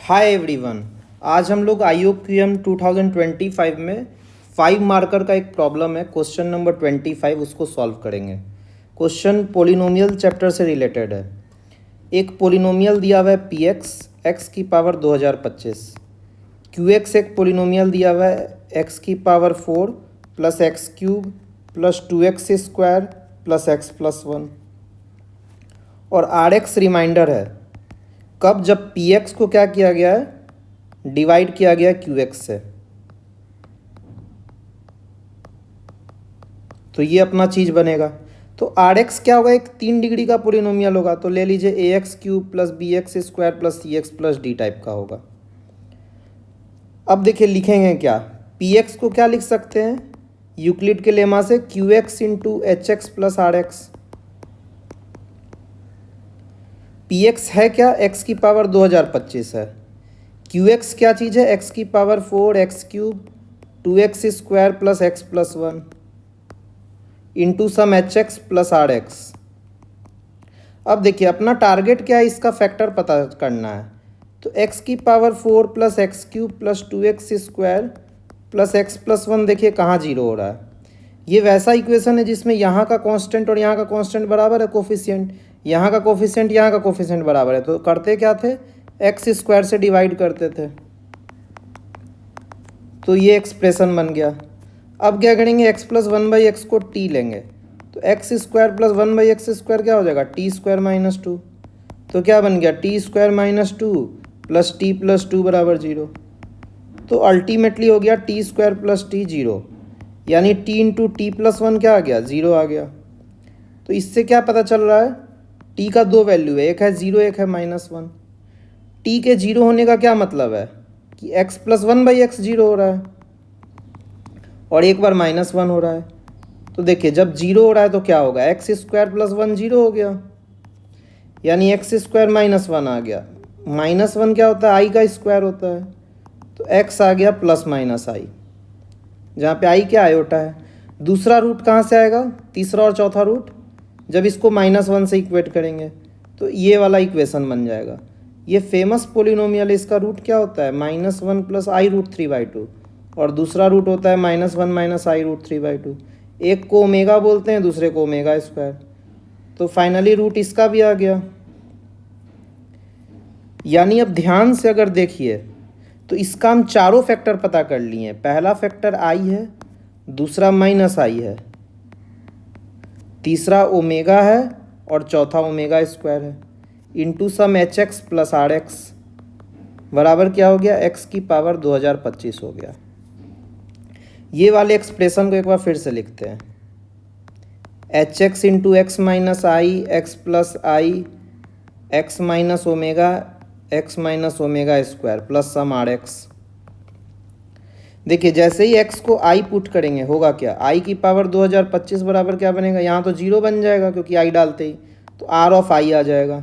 Hi everyone. आज हम लोग IOQM 2025 में 5 मार्कर का एक प्रॉब्लम है, क्वेश्चन नंबर 25, उसको सॉल्व करेंगे। क्वेश्चन पोलिनोमियल चैप्टर से रिलेटेड है। एक पोलिनोमियल दिया हुआ है px x की पावर 2025, qx एक पोलिनोमियल दिया हुआ है x की power 4 plus x cube plus 2x square plus x प्लस 1 और rx रिमाइंडर है कब, जब px को क्या किया गया है, डिवाइड किया गया है qx से। तो ये अपना चीज़ बनेगा। तो rx क्या होगा, एक 3 डिग्री का पोलिनोमियल होगा, तो ले लीजिए ax cube plus bx square plus cx plus D type का होगा। अब देखिए लिखेंगे क्या, px को क्या लिख सकते हैं यूक्लिड के लेमा से, qx into H X plus R X. px है क्या, x की पावर 2025 है। qx क्या चीज़ है, x की power 4 X cube 2x square plus x प्लस 1 into some H X plus R X. अब देखिए अपना टारगेट क्या है, इसका फैक्टर पता करना है। तो x की power 4 plus x cube plus 2x square plus x प्लस 1 देखिए कहाँ जीरो हो रहा है। ये वैसा इक्वेशन है जिसमें यहाँ का कांस्टेंट और यहाँ का कांस्टेंट बराबर है, कोफिशिएंट यहाँ का कोफिशिएंट यहाँ का कोफिशिएंट बराबर है। तो करते क्या थे, एक्स स्क्वायर से डिवाइड करते थे, तो ये एक्सप्रेशन बन गया। अब क्या करेंगे, एक्स प्लस 1/x को t लेंगे, तो x square plus 1/x square क्या हो जाएगा, टी स्क्वायर माइनस 2। तो क्या बन गया, T square minus 2 plus T plus 2 बराबर 0। तो अल्टीमेटली हो गया टी स्क्वायर प्लस टी 0, यानी टी इंटू टी प्लस 1 क्या आ गया, 0 आ गया। तो इससे क्या पता चल रहा है, टी का दो वैल्यू है, एक है 0 एक है -1। टी के 0 होने का क्या मतलब है कि x प्लस 1/x 0 हो रहा है और एक बार -1 हो रहा है। तो देखिए जब 0 हो रहा है तो क्या होगा, एक्स स्क्वायर प्लस 1 0 हो गया, यानी एक्स स्क्वायर -1 आ गया। -1 क्या होता है, आई का स्क्वायर होता है, तो x आ गया प्लस माइनस आई, जहाँ पे आई क्या आयोटा है। दूसरा रूट कहाँ से आएगा, तीसरा और चौथा रूट, जब इसको -1 से इक्वेट करेंगे तो ये वाला इक्वेशन बन जाएगा। ये फेमस पोलिनोमियल है, इसका रूट क्या होता है, -1 प्लस आई रूट 3/2 और दूसरा रूट होता है -1 माइनस आई रूट 3/2। एक को ओमेगा बोलते हैं, दूसरे को ओमेगा स्क्वायर। तो फाइनली रूट इसका भी आ गया। यानी अब ध्यान से अगर देखिए तो इसका हम चारों फैक्टर पता कर लिए हैं। पहला फैक्टर आई है, दूसरा माइनस आई है, तीसरा ओमेगा है और चौथा ओमेगा स्क्वायर है, into some H X plus R X बराबर क्या हो गया, एक्स की पावर 2025 हो गया। ये वाले एक्सप्रेशन को एक बार फिर से लिखते हैं, H X into X minus I X plus I X minus omega square plus some R X. देखिए जैसे ही x को i पुट करेंगे होगा क्या, i की पावर 2025 बराबर क्या बनेगा, यहाँ तो 0 बन जाएगा क्योंकि i डालते ही, तो r ऑफ i आ जाएगा।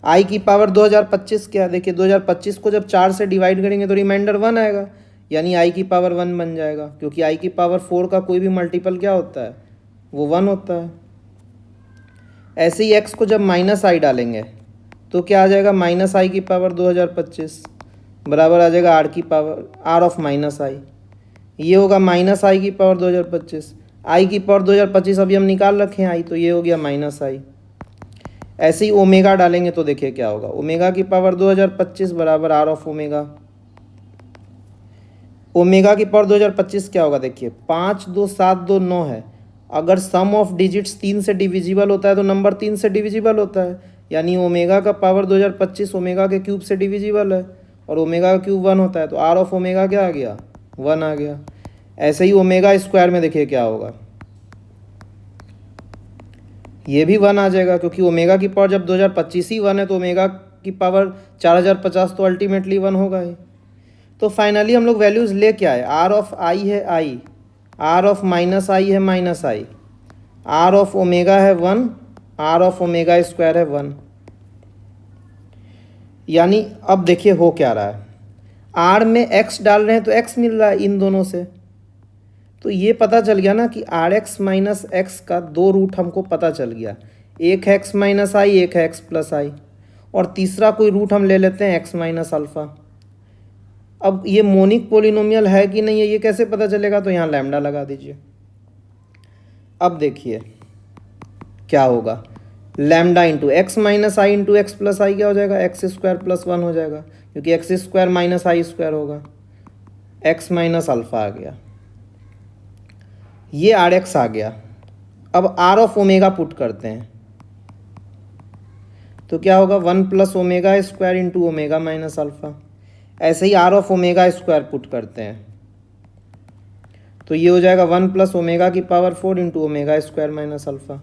i की पावर 2025 क्या, देखिए 2025 को जब 4 से डिवाइड करेंगे तो रिमाइंडर 1 आएगा, यानी i की पावर 1 बन जाएगा, क्योंकि i की पावर 4 का कोई भी मल्टीपल क्या होता है, वो 1 होता है। ऐसे ही x को जब माइनस आई डालेंगे तो क्या आ जाएगा, -i की पावर 2025 बराबर आ जाएगा r की पावर r ऑफ माइनस आई। ये होगा -i की पावर 2025, i की पावर 2025 अभी हम निकाल रखे हैं i, तो ये हो गया -i। ऐसे ही ओमेगा डालेंगे तो देखिए क्या होगा, ओमेगा की पावर 2025 बराबर r ऑफ ओमेगा। ओमेगा की पावर 2025 क्या होगा, देखिए 5 2 7 2 9 है, अगर सम ऑफ डिजिट्स 3 से डिविजिबल होता है तो नंबर 3 से डिविजिबल होता है, यानी ओमेगा का पावर 2025 ओमेगा के क्यूब से डिविजिबल है और ओमेगा का क्यूब 1 होता है, तो r ऑफ ओमेगा क्या आ गया, 1 आ गया। ऐसे ही ओमेगा स्क्वायर में देखिए क्या होगा, ये भी 1 आ जाएगा, क्योंकि ओमेगा की पावर जब 2025 ही 1 है तो ओमेगा की पावर 4050 तो अल्टीमेटली 1 होगा ही। तो फाइनली हम लोग वैल्यूज़ ले क्या है, r ऑफ आई है आई, r ऑफ माइनस आई है minus I, r of omega है 1, r ऑफ ओमेगा स्क्वायर है 1। यानी अब देखिए हो क्या रहा है, r में x डाल रहे हैं तो x मिल रहा है इन दोनों से, तो ये पता चल गया ना कि आर एक्स माइनस एक्स का दो रूट हमको पता चल गया, एक है x माइनस आई, एक है x प्लस आई, और तीसरा कोई रूट हम ले लेते हैं x माइनस अल्फ़ा। अब ये मोनिक पोलिनोमियल है कि नहीं है ये कैसे पता चलेगा, तो यहाँ लैम्डा लगा दीजिए। अब देखिए क्या होगा, लैम्डा इंटू एक्स माइनस आई इंटू एक्स प्लस आई क्या हो जाएगा, एक्स स्क्वायर प्लस वन हो जाएगा, क्योंकि एक्स स्क्वायर माइनस आई स्क्वायर होगा, एक्स माइनस अल्फा आ गया, ये आर एक्स आ गया। अब आर ऑफ ओमेगा पुट करते हैं तो क्या होगा, one plus omega square into omega minus alpha. ऐसे ही R of omega square put करते हैं तो ये हो जाएगा वन प्लस ओमेगा की power four into omega square minus alpha.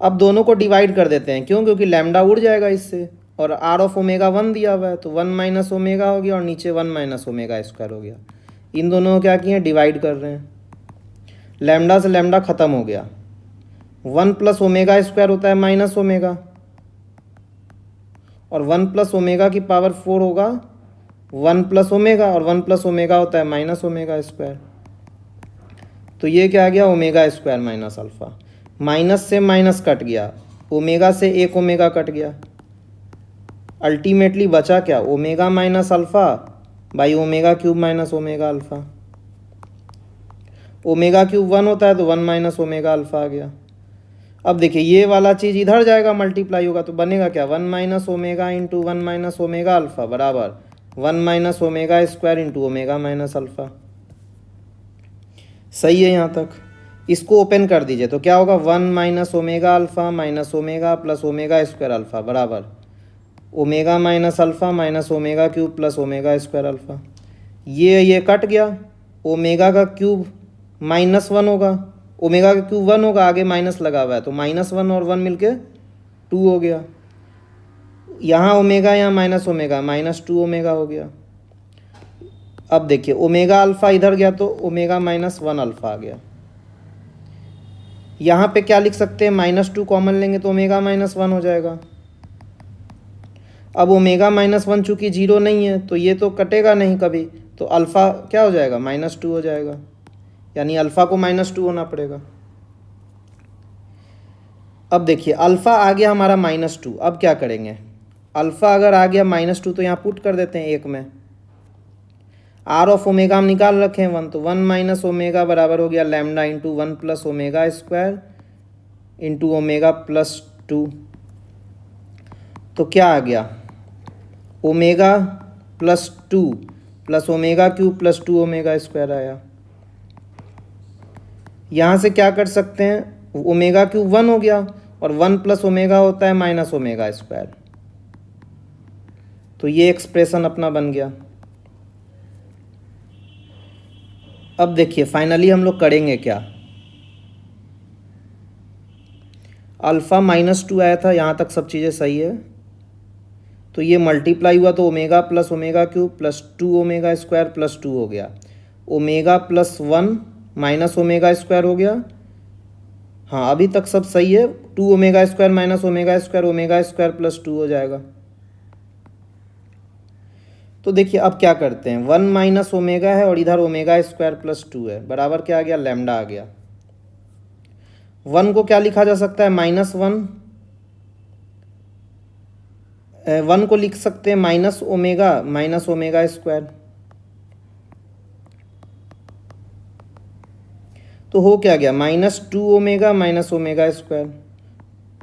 अब दोनों को डिवाइड कर देते हैं, क्यों, क्योंकि लैम्डा उड़ जाएगा इससे, और आर ऑफ ओमेगा वन दिया हुआ है तो वन माइनस ओमेगा हो गया और नीचे वन माइनस ओमेगा स्क्वायर हो गया। इन दोनों को क्या किए, डिवाइड कर रहे हैं, लैम्डा से लैम्डा ख़त्म हो गया, वन प्लस ओमेगा स्क्वायर होता है माइनस ओमेगा, और वन प्लस ओमेगा की पावर फोर होगा वन प्लस ओमेगा, और वन प्लस ओमेगा होता है माइनस ओमेगा स्क्वायर। तो ये क्या आ गया, omega square minus alpha, minus से माइनस कट गया, ओमेगा से एक ओमेगा कट गया, अल्टीमेटली बचा क्या, omega minus alpha by omega cube minus omega alpha. Omega cube one होता है तो वन माइनस ओमेगा अल्फा आ गया। अब देखिए ये वाला चीज़ इधर जाएगा, मल्टीप्लाई होगा तो बनेगा क्या, one minus omega into one minus omega alpha बराबर one minus omega square into omega minus alpha. सही है यहाँ तक। इसको ओपन कर दीजिए तो क्या होगा, one minus omega alpha minus omega plus omega square alpha बराबर omega minus alpha minus omega cube plus omega square alpha. ये कट गया, ओमेगा का क्यूब माइनस वन होगा, ओमेगा का क्यूब वन होगा, आगे माइनस लगा हुआ है तो माइनस वन और वन मिलके टू हो गया, यहाँ ओमेगा यहाँ minus omega minus two omega हो गया। अब देखिए ओमेगा अल्फा इधर गया तो ओमेगा माइनस वन अल्फा आ गया। यहाँ पे क्या लिख सकते हैं, माइनस टू कॉमन लेंगे तो ओमेगा माइनस वन हो जाएगा। अब ओमेगा माइनस वन चूँकि जीरो नहीं है तो ये तो कटेगा नहीं कभी, तो अल्फ़ा क्या हो जाएगा, माइनस टू हो जाएगा, यानी अल्फ़ा को माइनस टू होना पड़ेगा। अब देखिए अल्फ़ा आ गया हमारा माइनस टू, अब क्या करेंगे, अल्फ़ा अगर आ गया माइनस टू तो यहाँ पुट कर देते हैं एक में, आर ऑफ ओमेगा हम निकाल रखे हैं वन, तो वन माइनस ओमेगा बराबर हो गया lambda into one plus omega square into omega plus two. तो क्या आ गया, omega plus two plus omega cube plus two omega square आया। यहाँ से क्या कर सकते हैं, ओमेगा क्यूब वन हो गया और वन प्लस ओमेगा होता है माइनस ओमेगा स्क्वायर, तो ये एक्सप्रेशन अपना बन गया। अब देखिए फाइनली हम लोग करेंगे क्या, अल्फ़ा माइनस टू आया था, यहाँ तक सब चीज़ें सही है, तो ये मल्टीप्लाई हुआ तो omega plus omega cube plus two omega square plus two हो गया, omega plus one minus omega square हो गया। हाँ अभी तक सब सही है, two omega square minus omega square plus two हो जाएगा। तो देखिए अब क्या करते हैं, वन माइनस ओमेगा है और इधर ओमेगा स्क्वायर प्लस टू है, बराबर क्या आ गया, लैम्डा आ गया। वन को क्या लिखा जा सकता है, माइनस वन, वन को लिख सकते हैं माइनस ओमेगा स्क्वायर, तो हो क्या गया, minus two omega minus omega square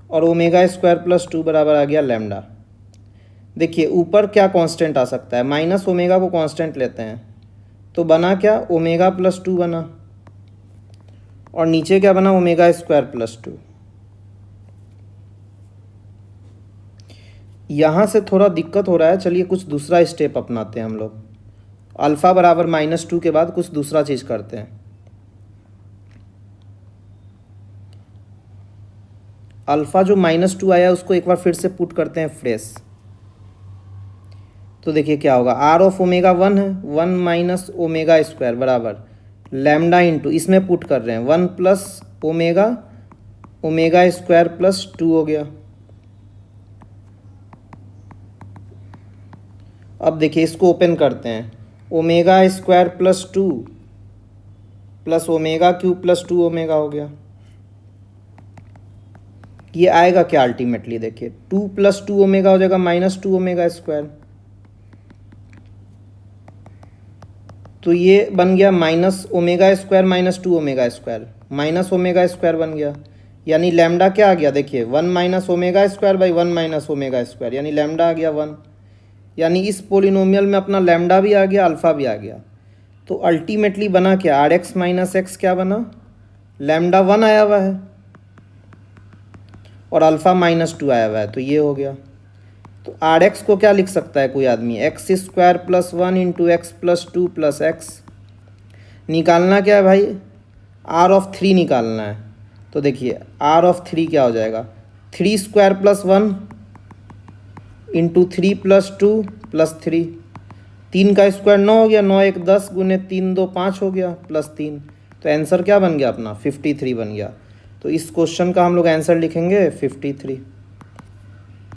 और ओमेगा स्क्वायर प्लस टू बराबर आ गया लैम्डा। देखिए ऊपर क्या कांस्टेंट आ सकता है, माइनस ओमेगा को कांस्टेंट लेते हैं तो बना क्या, ओमेगा प्लस टू बना, और नीचे क्या बना, ओमेगा स्क्वायर प्लस टू। यहाँ से थोड़ा दिक्कत हो रहा है, चलिए कुछ दूसरा स्टेप अपनाते हैं हम लोग, अल्फ़ा बराबर माइनस टू के बाद कुछ दूसरा चीज़ करते हैं। अल्फ़ा जो माइनस टू आया उसको एक बार फिर से पुट करते हैं फ्रेश, तो देखिए क्या होगा, आर ऑफ ओमेगा वन है, वन माइनस ओमेगा स्क्वायर बराबर लैम्डा इंटू, इसमें पुट कर रहे हैं one plus omega square plus two हो गया। अब देखिए इसको ओपन करते हैं, omega square plus two plus omega cube plus two omega हो गया। ये आएगा क्या अल्टीमेटली, देखिए टू प्लस टू ओमेगा हो जाएगा माइनस टू ओमेगा स्क्वायर, तो ये बन गया minus omega square minus 2 omega square, minus omega square बन गया। यानी लैम्डा क्या आ गया, देखिए 1 minus omega square by 1 minus omega square, यानी लैम्डा आ गया 1। यानी इस पोलिनोमियल में अपना लैम्डा भी आ गया, अल्फ़ा भी आ गया। तो अल्टीमेटली बना क्या, आर एक्स माइनस एक्स क्या बना, लैम्डा 1 आया हुआ है और अल्फ़ा -2 आया हुआ है, तो ये हो गया। तो आर एक्स को क्या लिख सकता है कोई आदमी, x square plus 1 into x plus 2 plus x. निकालना क्या है भाई, आर ऑफ 3 निकालना है। तो देखिए आर ऑफ 3 क्या हो जाएगा, 3 square plus 1 into 3 plus 2 plus 3, 3 का स्क्वायर 9 हो गया, 9 1 10 गुने 3 2 5 हो गया प्लस 3। तो आंसर क्या बन गया अपना 53 बन गया। तो इस क्वेश्चन का हम लोग आंसर लिखेंगे 53।